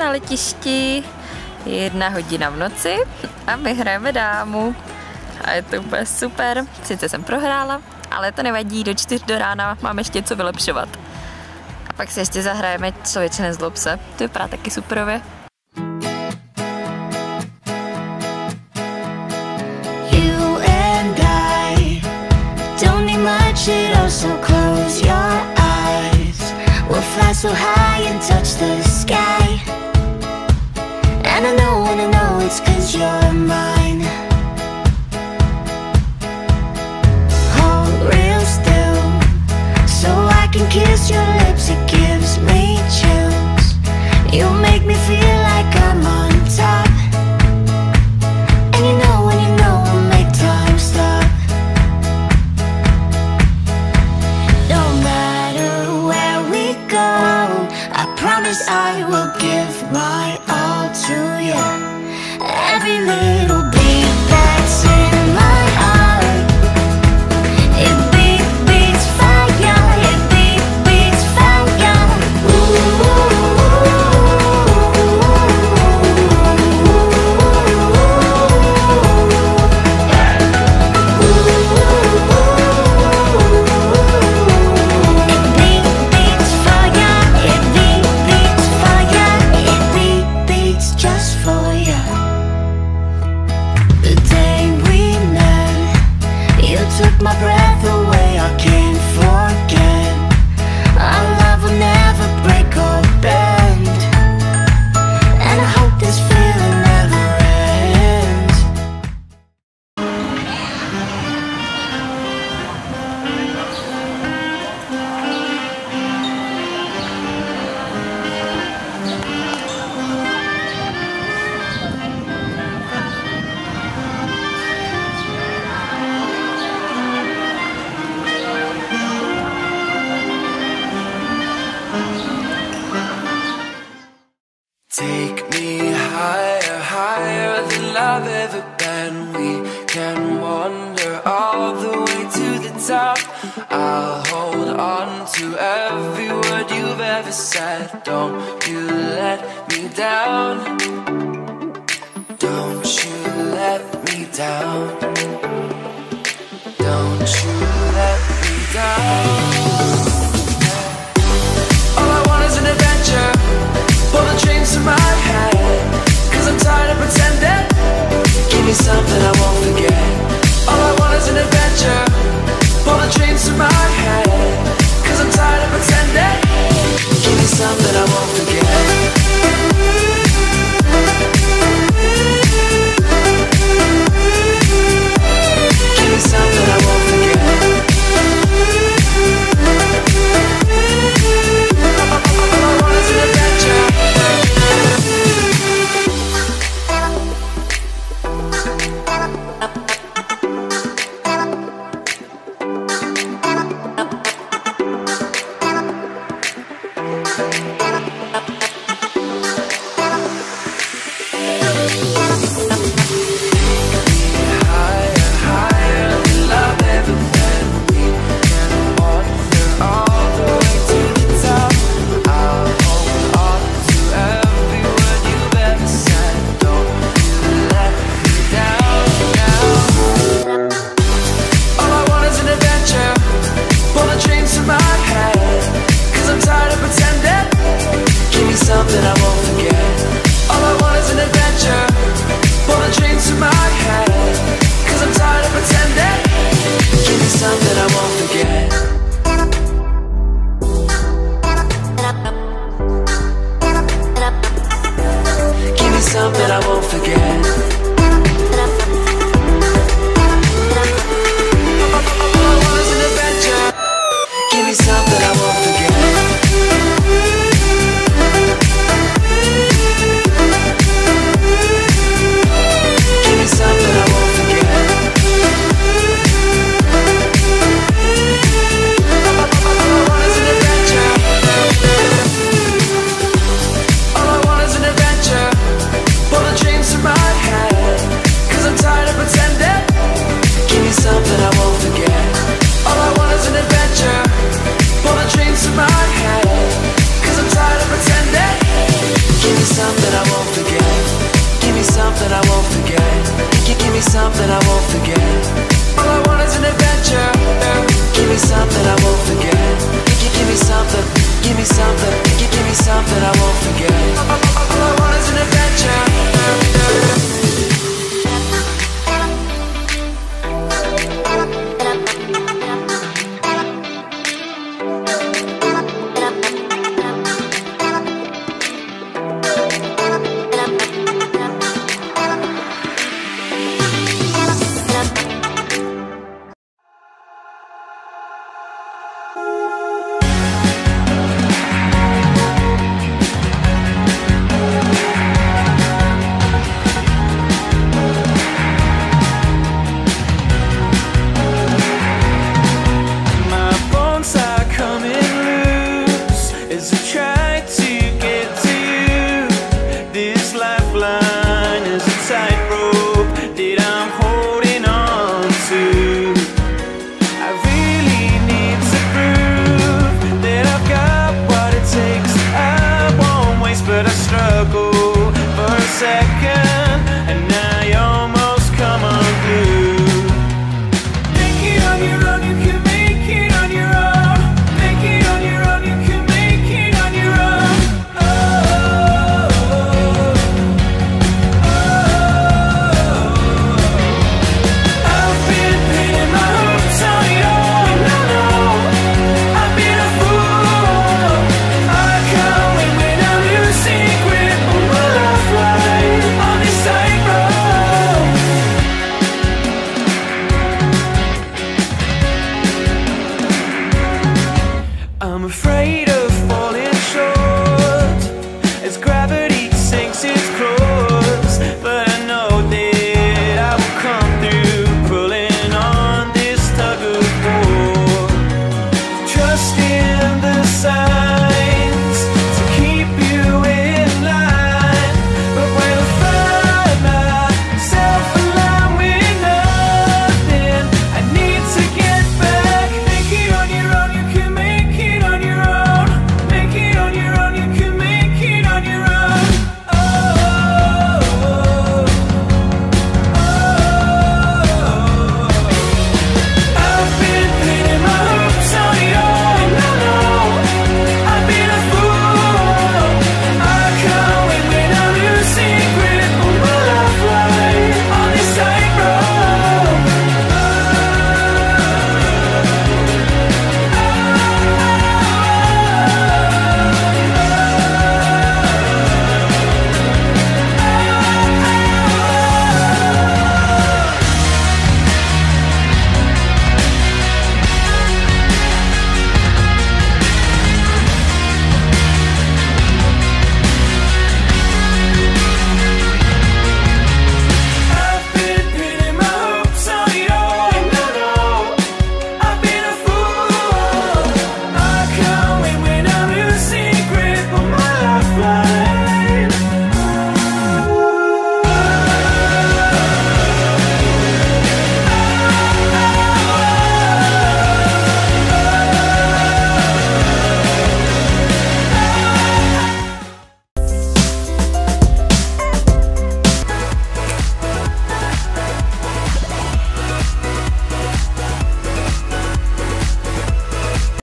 na letišti, 1 hodina v noci a my hrajeme dámu. A je to úplně super, sice jsem prohrála, ale to nevadí, do 4 do rána mám ještě co vylepšovat. A pak si ještě zahrajeme Člověče nezlob se, to vypadá taky superově. So high and touch the sky. And I know it's 'cause you're mine. Hold real still, so I can kiss your lips, it gives me chills. You make me feel like I'm on top. And you know when you know we'll make time stop. No matter where we go, I promise I will give my all to you. Every little beat that's in my heart, it beats fire, it beats fire. My breath away, I can't forget. Our love will never break or bend, and I hope this feeling never ends. Take me higher, higher than I've ever been. We can wander all the way to the top. I'll hold on to every word you've ever said. Don't you let me down. Don't you let me down. Don't you let me down. All I want is an adventure. Pull the dreams to my head, 'cause I'm tired of pretending. Give me something I won't forget. All I want is an adventure. Pull the dreams to my head, 'cause I'm tired of pretending. Give me something I won't forget. Give me something I won't forget. All I want is an adventure. me something I won't forget. All I want is an adventure. Give me something I won't forget. Give me something, give me something, give me something I won't forget.